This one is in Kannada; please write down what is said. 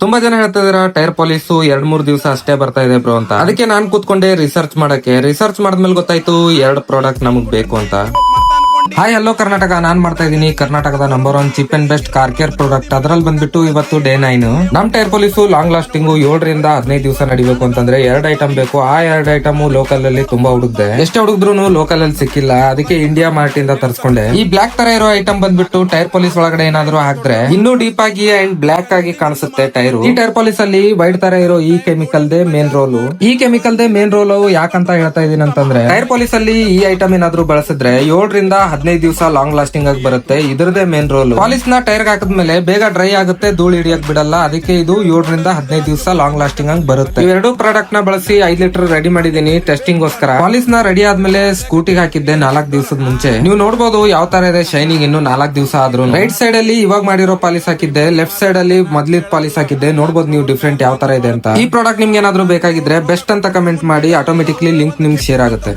ತುಂಬಾ ಜನ ಹೇಳ್ತಿದಾರ ಟೈರ್ ಪಾಲಿಸ್ 2-3 ದಿವಸ ಅಷ್ಟೇ ಬರ್ತಾ ಇದೆ ಬ್ರೋ ಅಂತ. ಅದಕ್ಕೆ ನಾನ್ ಕೂತ್ಕೊಂಡೆ ರಿಸರ್ಚ್ ಮಾಡಿದ್ಮೇಲೆ ಗೊತ್ತಾಯ್ತು 2 ಪ್ರಾಡಕ್ಟ್ ನಮಗ್ ಬೇಕು ಅಂತ. ಹಾಯ್ ಹಲೋ ಕರ್ನಾಟಕ, ನಾನ್ ಮಾಡ್ತಾ ಇದೀನಿ ಕರ್ನಾಟಕದ number 1 cheap and best car care product. ಅದ್ರಲ್ಲಿ ಬಂದ್ಬಿಟ್ಟು ಇವತ್ತು ಡೇ 9. ನಮ್ ಟೈರ್ ಪಾಲಿಸು ಲಾಂಗ್ ಲಾಸ್ಟಿಂಗ್ 7ರಿಂದ 15 ದಿವಸ ನಡಿಬೇಕು ಅಂತಂದ್ರೆ 2 ಐಟಮ್ ಬೇಕು. ಆ 2 ಐಟಮ್ ಲೋಕಲ್ ಅಲ್ಲಿ ತುಂಬಾ ಹುಡುಕ್ದೆ, ಎಷ್ಟೇ ಹುಡುಕ್ರು ಲೋಕಲ್ ಅಲ್ಲಿ ಸಿಕ್ಕಿಲ್ಲ. ಅದಕ್ಕೆ ಇಂಡಿಯಾ ಮಾರ್ಟ್ ಇಂದ ತರಿಸ್ಕೊಂಡೆ. ಈ ಬ್ಲಾಕ್ ತರ ಇರೋ ಐಟಮ್ ಬಂದ್ಬಿಟ್ಟು ಟೈರ್ ಪಾಲಿಸ್ ಒಳಗಡೆ ಏನಾದ್ರು ಹಾಕಿದ್ರೆ ಇನ್ನೂ ಡೀಪ್ ಆಗಿ ಅಂಡ್ ಬ್ಲಾಕ್ ಆಗಿ ಕಾಣಿಸುತ್ತೆ ಟೈರ್. ಈ ಟೈರ್ ಪಾಲಿಸ್ ಅಲ್ಲಿ ವೈಟ್ ತರ ಇರೋ ಈ ಕೆಮಿಕಲ್ ದೇ ಮೇನ್ ರೋಲ್. ಯಾಕಂತ ಹೇಳ್ತಾ ಇದೀನಿ ಅಂತಂದ್ರೆ, ಟೈರ್ ಪಾಲಿಸ್ ಅಲ್ಲಿ ಈ ಐಟಮ್ ಏನಾದ್ರು ಬಳಸಿದ್ರೆ 7ರಿಂದ 15 ದಿವಸ ಲಾಂಗ್ ಲಾಸ್ಟಿಂಗ್ ಆಗಿ ಬರುತ್ತೆ. ಇದರದೇ ಮೇನ್ ರೋಲ್. ಪಾಲಿಸ್ ನ ಟೈರ್ ಹಾಕಿದ್ಮೇಲೆ ಬೇಗ ಡ್ರೈ ಆಗುತ್ತೆ, ಧೂಳು ಹಿಡಿಯಕ್ ಬಿಡಲ್ಲ. ಅದಕ್ಕೆ ಇದು 7ರಿಂದ 15 ದಿವಸ ಲಾಂಗ್ ಲಾಸ್ಟಿಂಗ್ ಆಗಿ ಬರುತ್ತೆ. ಇವೆರಡು ಪ್ರಾಡಕ್ಟ್ ನ ಬಳಸಿ 5 ಲೀಟರ್ ರೆಡಿ ಮಾಡಿದೀನಿ ಟೆಸ್ಟಿಂಗ್ ಗೋಸ್ಕರ. ಪಾಲಿಸ್ ನ ರೆಡಿ ಆದ್ಮೇಲೆ ಸ್ಕೂಟಿಗೆ ಹಾಕಿದ್ದೆ 4 ದಿವಸದ ಮುಂಚೆ. ನೀವು ನೋಡಬಹುದು ಯಾವ ತರ ಇದೆ ಶೈನಿಂಗ್. ಇನ್ನು 4 ದಿವಸ ಆದ್ರೂ ರೈಟ್ ಸೈಡ್ ಅಲ್ಲಿ ಇವಾಗ ಮಾಡಿರೋ ಪಾಲಿಸ್ ಹಾಕಿದ್ದೆ, ಲೆಫ್ಟ್ ಸೈಡ್ ಅಲ್ಲಿ ಮೊದ್ಲಿದ್ ಪಾಲಿಸ್ ಹಾಕಿದ್ದೆ. ನೋಡಬಹುದು ನೀವು ಡಿಫ್ರೆಂಟ್ ಯಾವ ತರ ಇದೆ ಅಂತ. ಈ ಪ್ರಾಡಕ್ಟ್ ನಿಮ್ಗೆ ಏನಾದ್ರು ಬೇಕಾಗಿದ್ರೆ ಬೆಸ್ಟ್ ಅಂತ ಕಮೆಂಟ್ ಮಾಡಿ, ಆಟೋಮೆಟಿಕ್ಲಿ ಲಿಂಕ್ ನಿಮ್ಗೆ ಶೇರ್ ಆಗುತ್ತೆ.